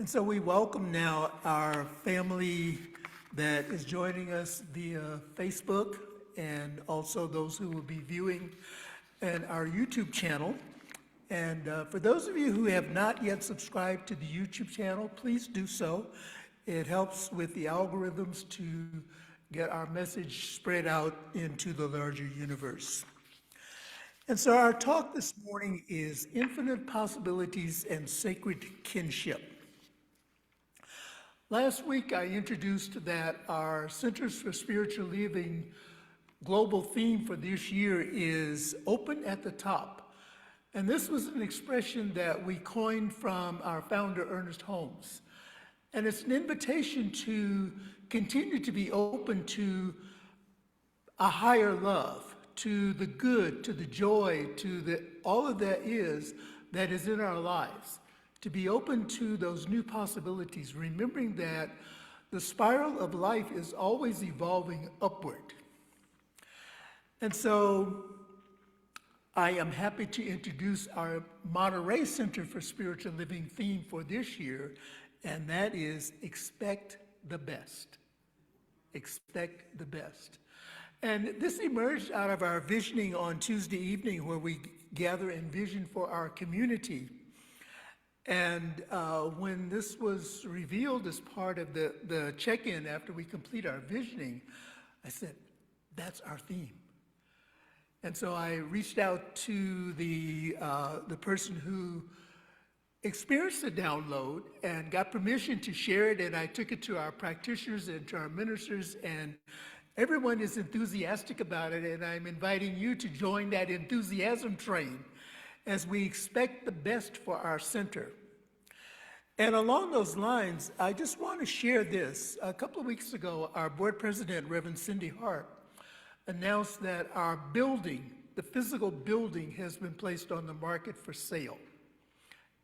And so we welcome now our family that is joining us via Facebook and also those who will be viewing and our YouTube channel. And for those of you who have not yet subscribed to the YouTube channel, please do so. It helps with the algorithms to get our message spread out into the larger universe. And so our talk this morning is Infinite Possibilities and Sacred Kinship. Last week, I introduced that our Centers for Spiritual Living global theme for this year is Open at the Top. And this was an expression that we coined from our founder, Ernest Holmes. And it's an invitation to continue to be open to a higher love, to the good, to the joy, to all of that is in our lives. To be open to those new possibilities, remembering that the spiral of life is always evolving upward. And so I am happy to introduce our Monterey Center for Spiritual Living theme for this year, and that is Expect the Best. Expect the best. And this emerged out of our visioning on Tuesday evening where we gather and vision for our community. And when this was revealed as part of the check-in after we complete our visioning, I said, that's our theme. And so I reached out to the person who experienced the download and got permission to share it, and I took it to our practitioners and to our ministers, and everyone is enthusiastic about it, and I'm inviting you to join that enthusiasm train as we expect the best for our center. And along those lines, I just want to share this. A couple of weeks ago, our board president, Reverend Cindy Hart, announced that our building, the physical building, has been placed on the market for sale.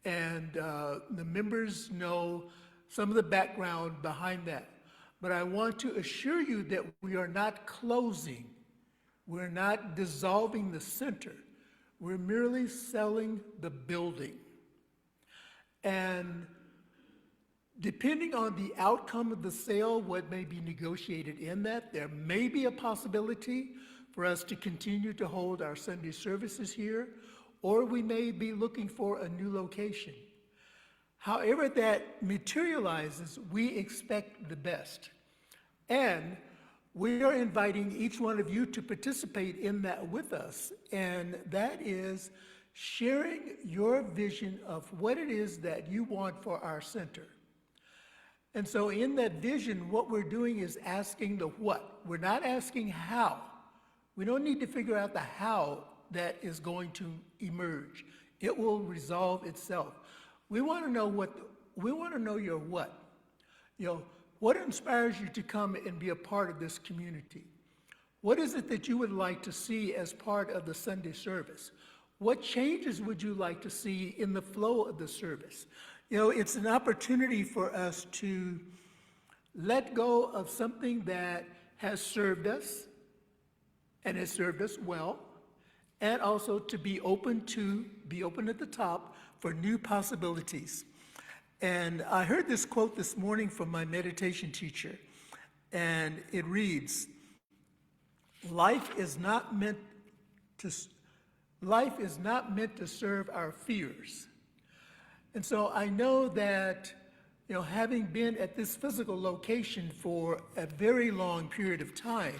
And the members know some of the background behind that. But I want to assure you that we are not closing. We're not dissolving the center. We're merely selling the building. And depending on the outcome of the sale, what may be negotiated in that, there may be a possibility for us to continue to hold our Sunday services here, or we may be looking for a new location. However that materializes, we expect the best. And we are inviting each one of you to participate in that with us, and that is sharing your vision of what it is that you want for our center. And so in that vision, what we're doing is asking the what. We're not asking how. We don't need to figure out the how that is going to emerge. It will resolve itself. We want to know we want to know your what. What inspires you to come and be a part of this community? What is it that you would like to see as part of the Sunday service? What changes would you like to see in the flow of the service? It's an opportunity for us to let go of something that has served us and has served us well, and also to be open at the top for new possibilities. And I heard this quote this morning from my meditation teacher, and it reads, life is not meant to serve our fears. And so I know that, having been at this physical location for a very long period of time,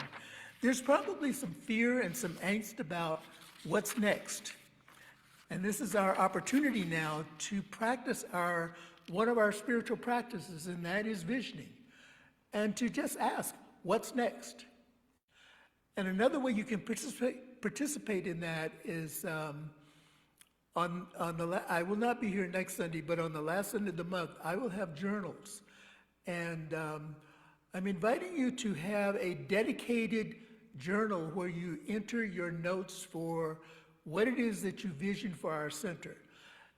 there's probably some fear and some angst about what's next. And this is our opportunity now to practice one of our spiritual practices, and that is visioning, and to just ask, what's next? And another way you can participate in that is I will not be here next Sunday, but on the last Sunday of the month, I will have journals. And I'm inviting you to have a dedicated journal where you enter your notes for what it is that you vision for our center.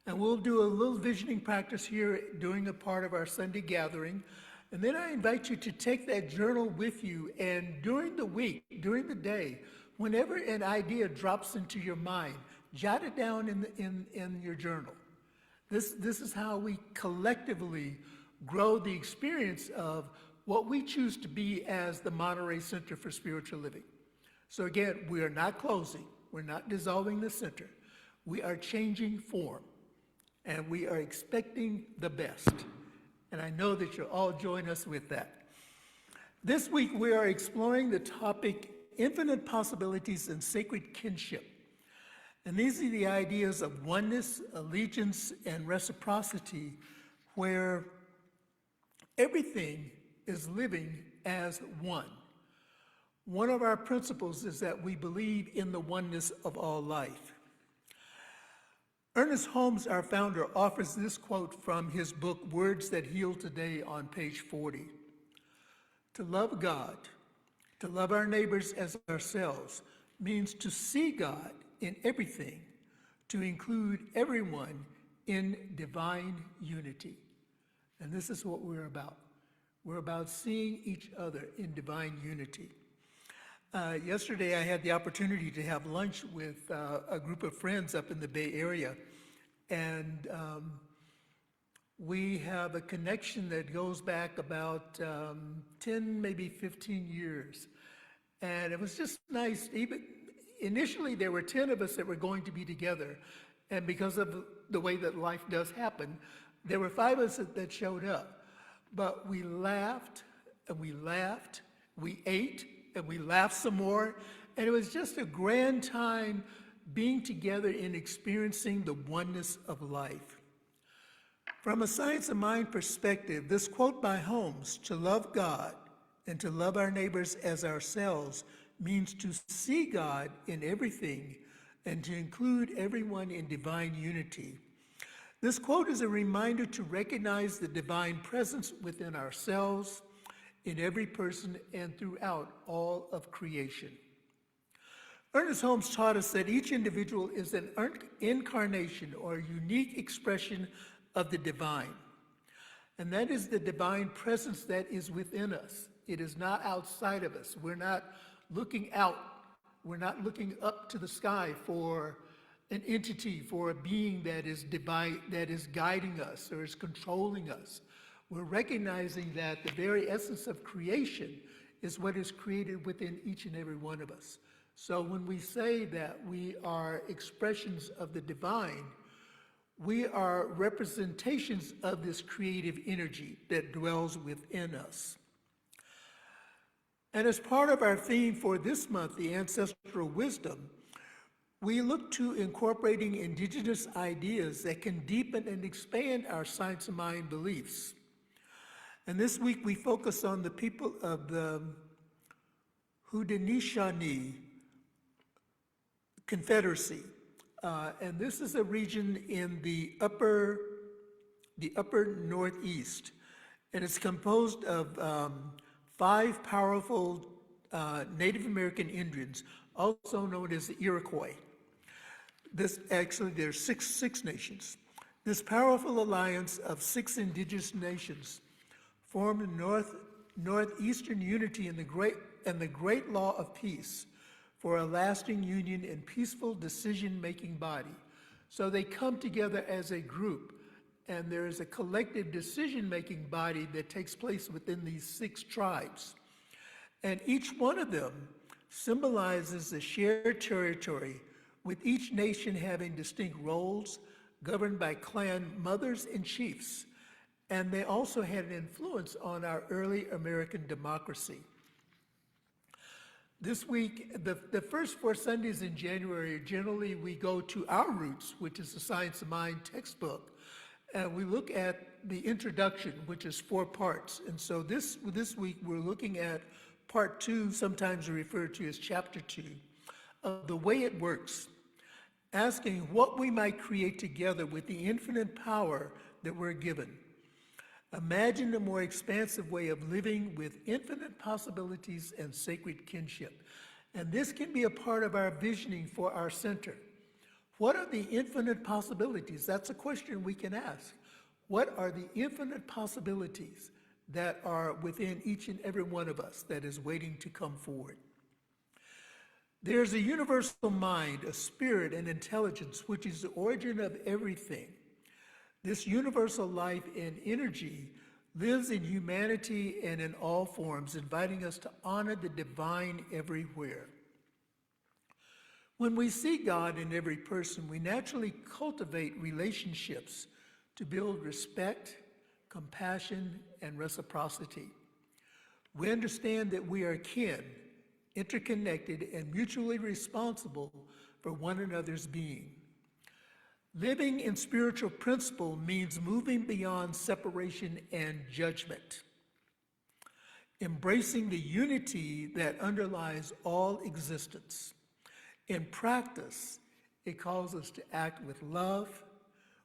And we'll do a little visioning practice here during a part of our Sunday gathering. And then I invite you to take that journal with you, and during the week, during the day, whenever an idea drops into your mind, jot it down in your journal. This is how we collectively grow the experience of what we choose to be as the Monterey Center for Spiritual Living. So again, we are not closing. We're not dissolving the center. We are changing form, and we are expecting the best. And I know that you'll all join us with that. This week, we are exploring the topic, Infinite Possibilities and Sacred Kinship. And these are the ideas of oneness, allegiance, and reciprocity, where everything is living as one. One of our principles is that we believe in the oneness of all life. Ernest Holmes, our founder, offers this quote from his book, Words That Heal Today, on page 40. To love God, to love our neighbors as ourselves, means to see God in everything, to include everyone in divine unity. And this is what we're about. We're about seeing each other in divine unity. Yesterday, I had the opportunity to have lunch with a group of friends up in the Bay Area, and we have a connection that goes back about 10, maybe 15 years. And it was just nice. Even initially, there were 10 of us that were going to be together, and because of the way that life does happen, there were 5 of us that showed up. But we laughed, and we laughed, we ate, and we laughed some more, and it was just a grand time being together and experiencing the oneness of life. From a science of mind perspective, this quote by Holmes, to love God and to love our neighbors as ourselves, means to see God in everything and to include everyone in divine unity. This quote is a reminder to recognize the divine presence within ourselves, in every person, and throughout all of creation. Ernest Holmes taught us that each individual is an incarnation or a unique expression of the divine. And that is the divine presence that is within us. It is not outside of us. We're not looking out. We're not looking up to the sky for an entity, for a being that is divine, that is guiding us or is controlling us. We're recognizing that the very essence of creation is what is created within each and every one of us. So when we say that we are expressions of the divine, we are representations of this creative energy that dwells within us. And as part of our theme for this month, the ancestral wisdom, we look to incorporating indigenous ideas that can deepen and expand our science of mind beliefs. And this week we focus on the people of the Haudenosaunee Confederacy. And this is a region in the upper Northeast. And it's composed of 5 powerful Native American Indians, also known as the Iroquois. There's six nations. This powerful alliance of 6 indigenous nations formed a northeastern unity in the great law of peace for a lasting union and peaceful decision-making body. So they come together as a group, and there is a collective decision-making body that takes place within these 6 tribes. And each one of them symbolizes a shared territory, with each nation having distinct roles, governed by clan mothers and chiefs. And they also had an influence on our early American democracy. This week, the first 4 Sundays in January, generally we go to our roots, which is the Science of Mind textbook, and we look at the introduction, which is 4 parts. And so this week we're looking at part 2, sometimes referred to as chapter 2, of the way it works, asking what we might create together with the infinite power that we're given. Imagine a more expansive way of living with infinite possibilities and sacred kinship. And this can be a part of our visioning for our center. What are the infinite possibilities? That's a question we can ask. What are the infinite possibilities that are within each and every one of us that is waiting to come forward? There's a universal mind, a spirit, and intelligence, which is the origin of everything. This universal life and energy lives in humanity and in all forms, inviting us to honor the divine everywhere. When we see God in every person, we naturally cultivate relationships to build respect, compassion, and reciprocity. We understand that we are kin, interconnected, and mutually responsible for one another's being. Living in spiritual principle means moving beyond separation and judgment, embracing the unity that underlies all existence. In practice, it calls us to act with love,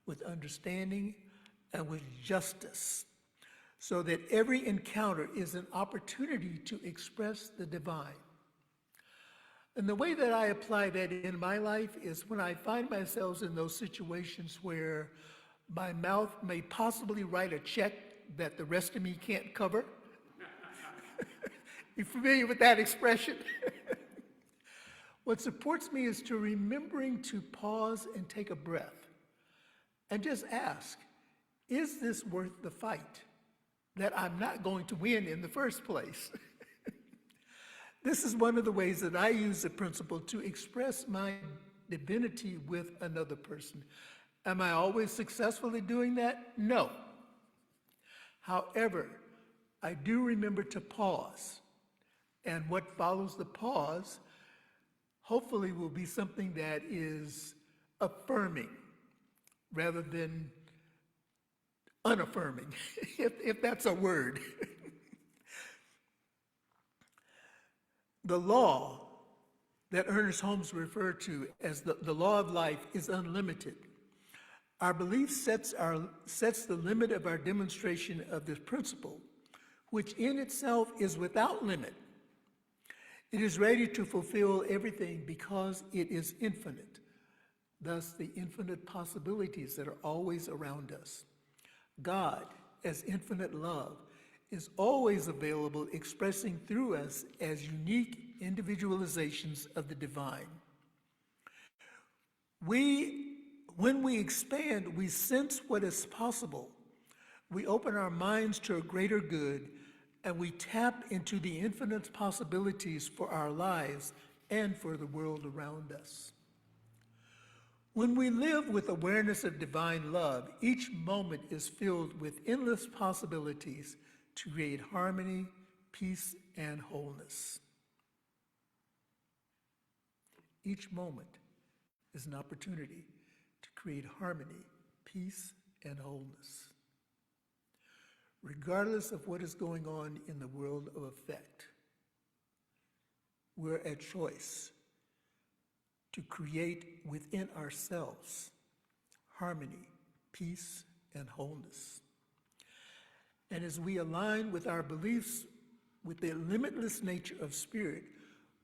with understanding, and with justice, so that every encounter is an opportunity to express the divine. And the way that I apply that in my life is when I find myself in those situations where my mouth may possibly write a check that the rest of me can't cover. You familiar with that expression? What supports me is to remembering to pause and take a breath and just ask, is this worth the fight that I'm not going to win in the first place? This is one of the ways that I use the principle to express my divinity with another person. Am I always successfully doing that? No. However, I do remember to pause. And what follows the pause hopefully will be something that is affirming rather than unaffirming, if that's a word. The law that Ernest Holmes referred to as the law of life is unlimited. Our belief sets the limit of our demonstration of this principle, which in itself is without limit. It is ready to fulfill everything because it is infinite, thus the infinite possibilities that are always around us. God, as infinite love, is always available, expressing through us as unique individualizations of the divine. When we expand, we sense what is possible. We open our minds to a greater good, and we tap into the infinite possibilities for our lives and for the world around us. When we live with awareness of divine love, each moment is filled with endless possibilities to create harmony, peace, and wholeness. Each moment is an opportunity to create harmony, peace, and wholeness. Regardless of what is going on in the world of effect, we're at choice to create within ourselves harmony, peace, and wholeness. And as we align with our beliefs with the limitless nature of spirit,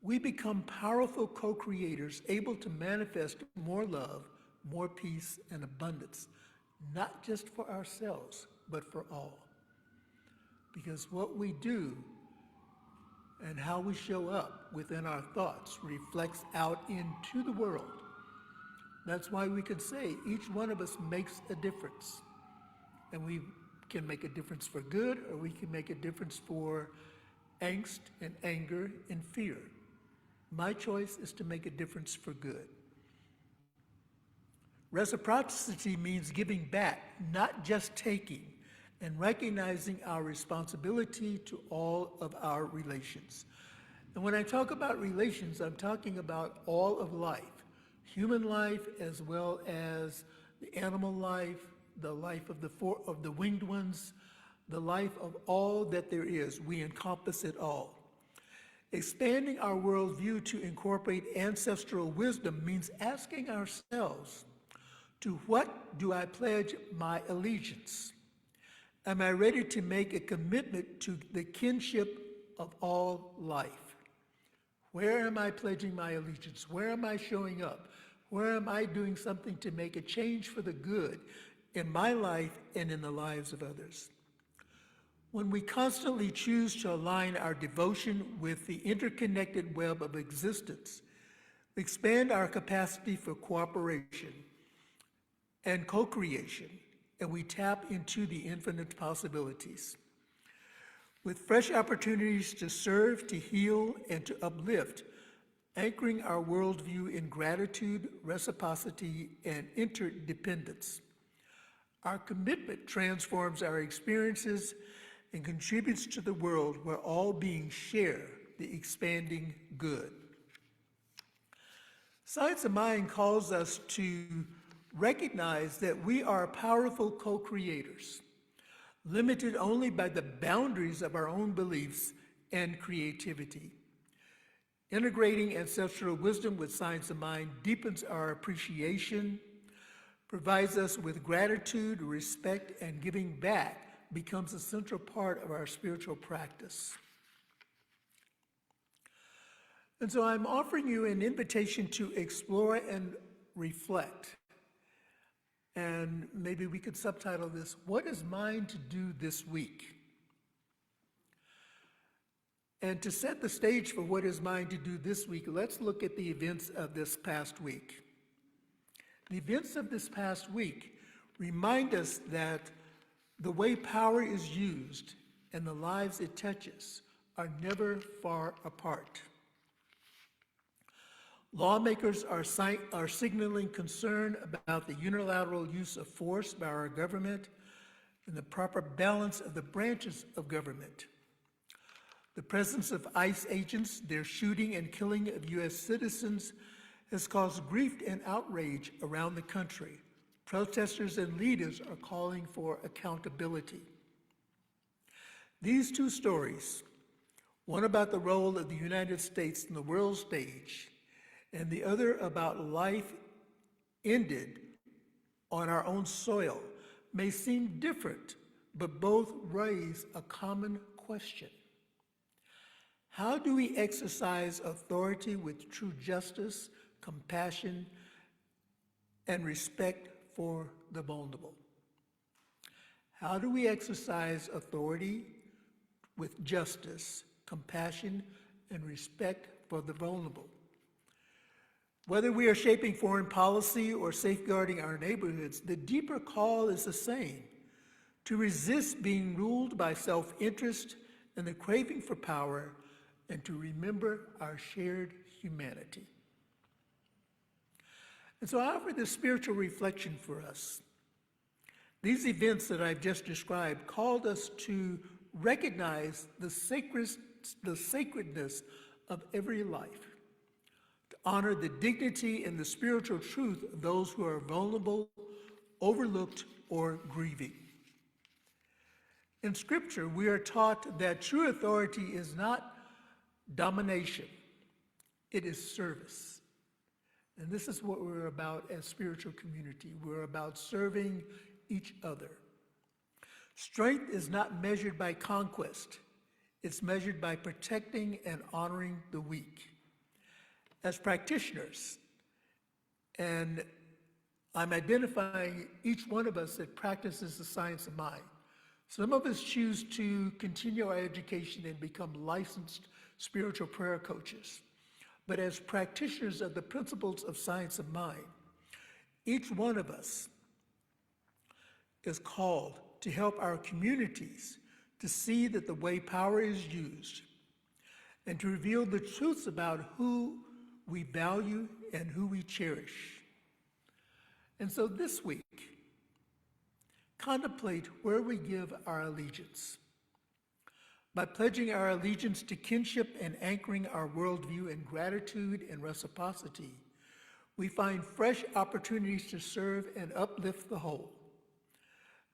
we become powerful co-creators able to manifest more love, more peace, and abundance, not just for ourselves, but for all. Because what we do and how we show up within our thoughts reflects out into the world. That's why we could say each one of us makes a difference. And we can make a difference for good, or we can make a difference for angst and anger and fear. My choice is to make a difference for good. Reciprocity means giving back, not just taking, and recognizing our responsibility to all of our relations. And when I talk about relations, I'm talking about all of life, human life as well as the animal life, the life of the winged ones, the life of all that there is. We encompass it all. Expanding our worldview to incorporate ancestral wisdom means asking ourselves, to what do I pledge my allegiance? Am I ready to make a commitment to the kinship of all life? Where am I pledging my allegiance? Where am I showing up? Where am I doing something to make a change for the good in my life and in the lives of others? When we constantly choose to align our devotion with the interconnected web of existence, we expand our capacity for cooperation and co-creation and we tap into the infinite possibilities. With fresh opportunities to serve, to heal, and to uplift, anchoring our worldview in gratitude, reciprocity, and interdependence. Our commitment transforms our experiences and contributes to the world where all beings share the expanding good. Science of Mind calls us to recognize that we are powerful co-creators, limited only by the boundaries of our own beliefs and creativity. Integrating ancestral wisdom with Science of Mind deepens our appreciation, provides us with gratitude, respect, and giving back becomes a central part of our spiritual practice. And so I'm offering you an invitation to explore and reflect. And maybe we could subtitle this, What is Mine to Do This Week? And to set the stage for what is mine to do this week, let's look at the events of this past week. The events of this past week remind us that the way power is used and the lives it touches are never far apart. Lawmakers are signaling concern about the unilateral use of force by our government and the proper balance of the branches of government. The presence of ICE agents, their shooting and killing of U.S. citizens, has caused grief and outrage around the country. Protesters and leaders are calling for accountability. These two stories, one about the role of the United States in the world stage, and the other about life ended on our own soil, may seem different, but both raise a common question. How do we exercise authority with true justice, compassion, and respect for the vulnerable? How do we exercise authority with justice, compassion, and respect for the vulnerable? Whether we are shaping foreign policy or safeguarding our neighborhoods, the deeper call is the same: to resist being ruled by self-interest and the craving for power, and to remember our shared humanity. And so I offer this spiritual reflection for us. These events that I've just described called us to recognize the sacredness of every life, to honor the dignity and the spiritual truth of those who are vulnerable, overlooked, or grieving. In Scripture, we are taught that true authority is not domination, it is service. And this is what we're about as spiritual community. We're about serving each other. Strength is not measured by conquest. It's measured by protecting and honoring the weak. As practitioners, and I'm identifying each one of us that practices the Science of Mind. Some of us choose to continue our education and become licensed spiritual prayer coaches. But as practitioners of the principles of Science of Mind, each one of us is called to help our communities to see that the way power is used and to reveal the truths about who we value and who we cherish. And so this week, contemplate where we give our allegiance. By pledging our allegiance to kinship and anchoring our worldview in gratitude and reciprocity, we find fresh opportunities to serve and uplift the whole.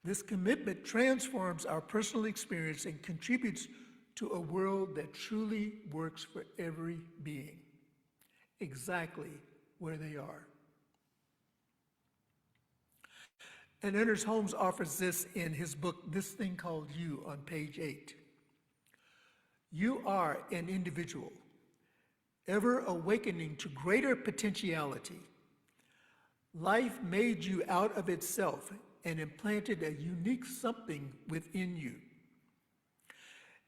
This commitment transforms our personal experience and contributes to a world that truly works for every being, exactly where they are. And Ernest Holmes offers this in his book, This Thing Called You, on page 8. You are an individual, ever awakening to greater potentiality. Life made you out of itself and implanted a unique something within you.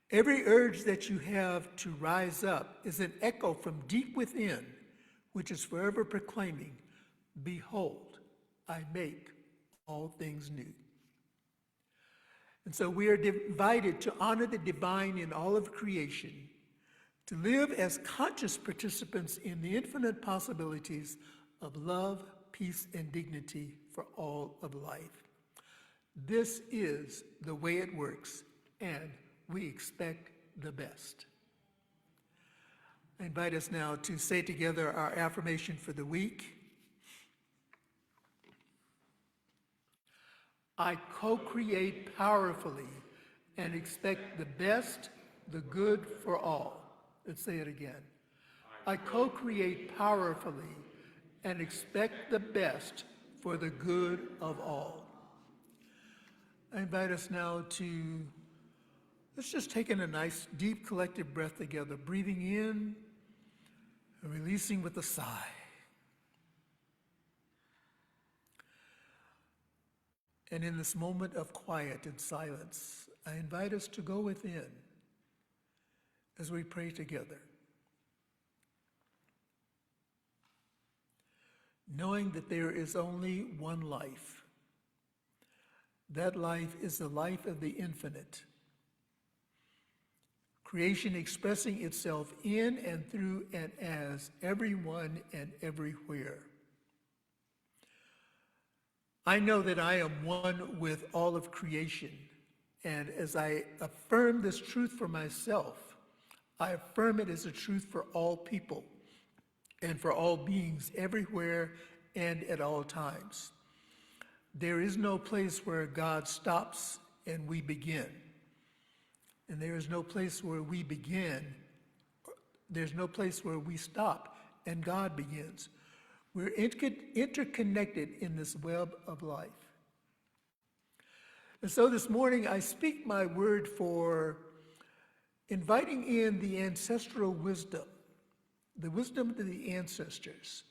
Every urge that you have to rise up is an echo from deep within, which is forever proclaiming, behold, I make all things new. And so we are invited to honor the divine in all of creation, to live as conscious participants in the infinite possibilities of love, peace, and dignity for all of life. This is the way it works, and we expect the best. I invite us now to say together our affirmation for the week. I co-create powerfully and expect the best, the good for all. Let's say it again. I co-create powerfully and expect the best for the good of all. I invite us now to, let's just take in a nice deep collective breath together, breathing in and releasing with a sigh. And in this moment of quiet and silence, I invite us to go within as we pray together, knowing that there is only one life. That life is the life of the infinite. Creation expressing itself in and through and as everyone and everywhere. I know that I am one with all of creation, and as I affirm this truth for myself, I affirm it as a truth for all people and for all beings everywhere and at all times. There is no place where God stops and we begin. And there is no place where we begin, there's no place where we stop and God begins. We're interconnected in this web of life. And so this morning I speak my word for inviting in the ancestral wisdom, the wisdom of the ancestors,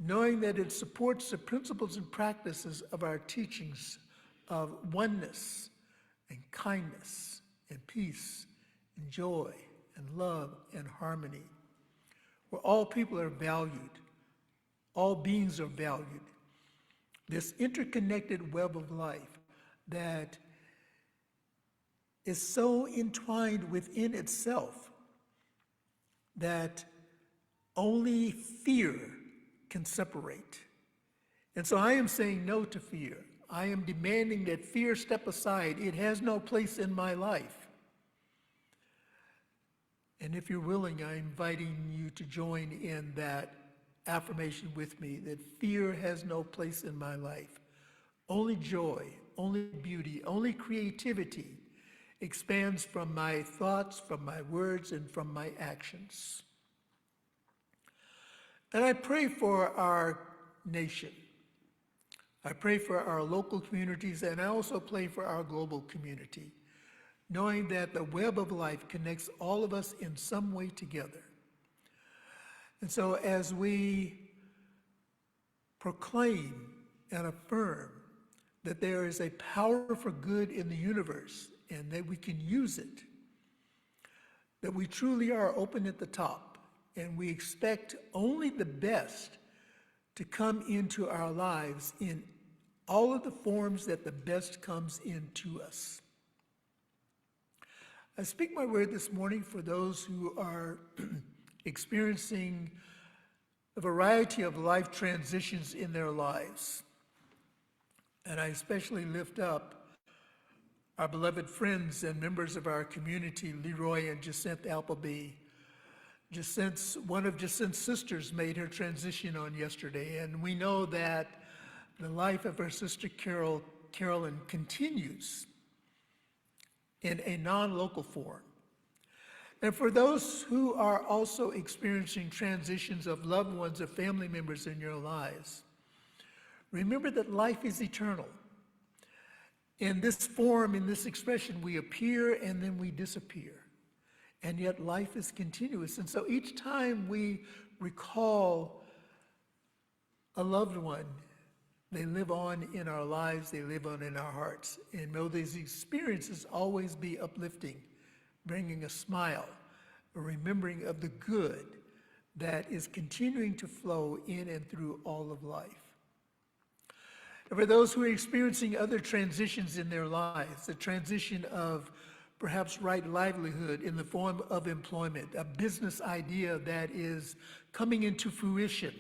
knowing that it supports the principles and practices of our teachings of oneness and kindness and peace and joy and love and harmony, where all people are valued, all beings are valued. This interconnected web of life that is so entwined within itself that only fear can separate. And so I am saying no to fear. I am demanding that fear step aside. It has no place in my life. And if you're willing, I'm inviting you to join in that affirmation with me, that fear has no place in my life. Only joy, only beauty, only creativity expands from my thoughts, from my words, and from my actions. And I pray for our nation. I pray for our local communities, and I also pray for our global community, knowing that the web of life connects all of us in some way together. And so as we proclaim and affirm that there is a power for good in the universe and that we can use it, that we truly are open at the top and we expect only the best to come into our lives in all of the forms that the best comes into us. I speak my word this morning for those who are experiencing a variety of life transitions in their lives. And I especially lift up our beloved friends and members of our community, Leroy and Jacinth Appleby. One of Jacinth's sisters made her transition on yesterday, and we know that the life of her sister Carolyn continues in a non-local form. And for those who are also experiencing transitions of loved ones or family members in your lives, remember that life is eternal. In this form, in this expression, we appear and then we disappear. And yet life is continuous. And so each time we recall a loved one, they live on in our lives, they live on in our hearts. And may these experiences always be uplifting, bringing a smile, a remembering of the good that is continuing to flow in and through all of life. And for those who are experiencing other transitions in their lives, the transition of perhaps right livelihood in the form of employment, a business idea that is coming into fruition,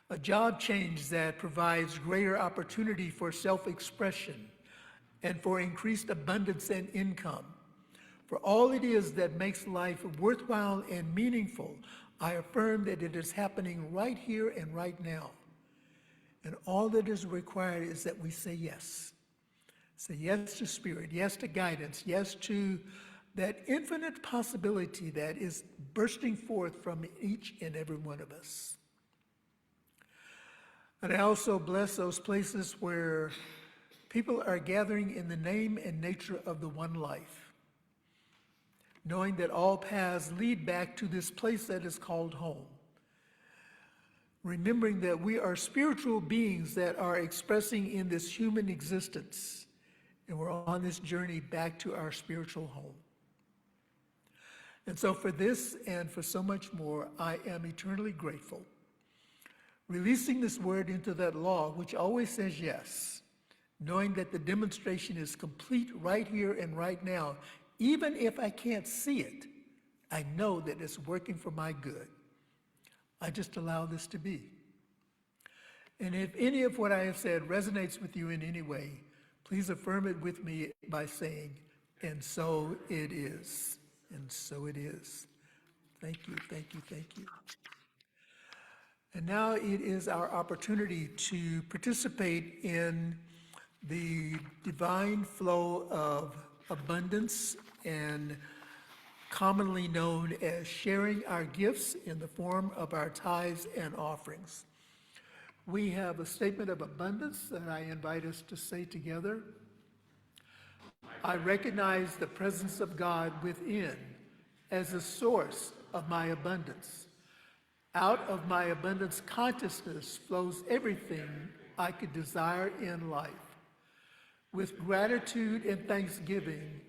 a job change that provides greater opportunity for self-expression and for increased abundance and income. For all it is that makes life worthwhile and meaningful, I affirm that it is happening right here and right now. And all that is required is that we say yes. Say yes to Spirit, yes to guidance, yes to that infinite possibility that is bursting forth from each and every one of us. And I also bless those places where people are gathering in the name and nature of the one life, knowing that all paths lead back to this place that is called home. Remembering that we are spiritual beings that are expressing in this human existence, and we're on this journey back to our spiritual home. And so for this and for so much more, I am eternally grateful. Releasing this word into that law, which always says yes, knowing that the demonstration is complete right here and right now, even if I can't see it, I know that it's working for my good. I just allow this to be. And if any of what I have said resonates with you in any way, please affirm it with me by saying, and so it is. And so it is. Thank you, thank you, thank you. And now it is our opportunity to participate in the divine flow of abundance and commonly known as sharing our gifts in the form of our tithes and offerings. We have a statement of abundance that I invite us to say together. I recognize the presence of God within as a source of my abundance. Out of my abundance consciousness flows everything I could desire in life. With gratitude and thanksgiving,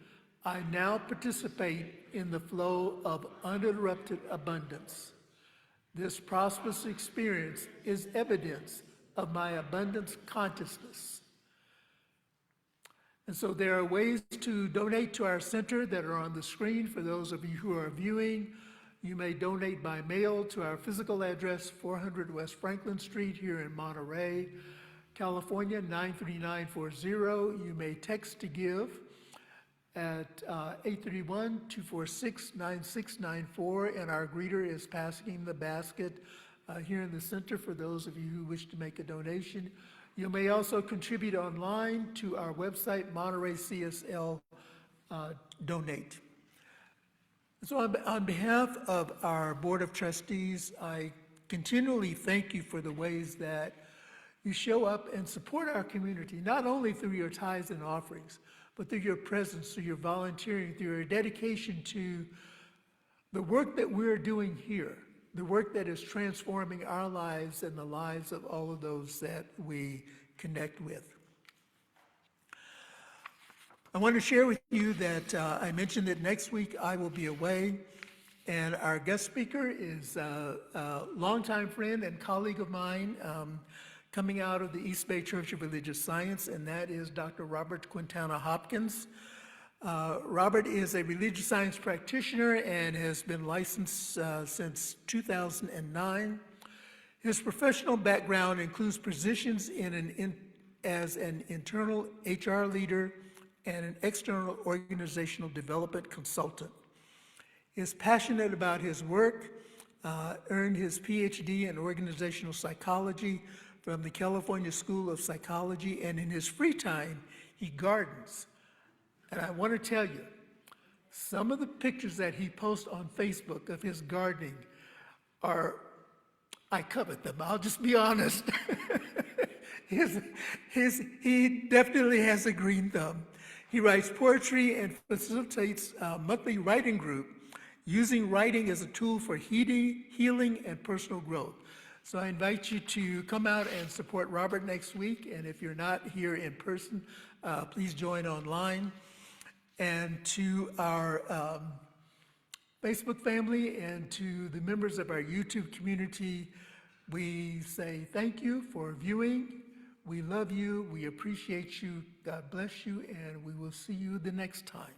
I now participate in the flow of uninterrupted abundance. This prosperous experience is evidence of my abundance consciousness. And so there are ways to donate to our center that are on the screen for those of you who are viewing. You may donate by mail to our physical address, 400 West Franklin Street here in Monterey, California, 93940. You may text to give at 831-246-9694, and our greeter is passing the basket here in the center for those of you who wish to make a donation. You may also contribute online to our website, Monterey CSL Donate. So on behalf of our Board of Trustees, I continually thank you for the ways that you show up and support our community, not only through your tithes and offerings, but through your presence, through your volunteering, through your dedication to the work that we're doing here, the work that is transforming our lives and the lives of all of those that we connect with. I want to share with you that I mentioned that next week I will be away, and our guest speaker is a longtime friend and colleague of mine, coming out of the East Bay Church of Religious Science, and that is Dr. Robert Quintana Hopkins. Robert is a religious science practitioner and has been licensed since 2009. His professional background includes positions as an internal HR leader and an external organizational development consultant. He is passionate about his work, earned his PhD in organizational psychology from the California School of Psychology, and in his free time, he gardens. And I want to tell you, some of the pictures that he posts on Facebook of his gardening I covet them, I'll just be honest. He definitely has a green thumb. He writes poetry and facilitates a monthly writing group, using writing as a tool for healing and personal growth. So I invite you to come out and support Robert next week, and if you're not here in person, please join online. And to our Facebook family and to the members of our YouTube community, we say thank you for viewing. We love you. We appreciate you. God bless you. And we will see you the next time.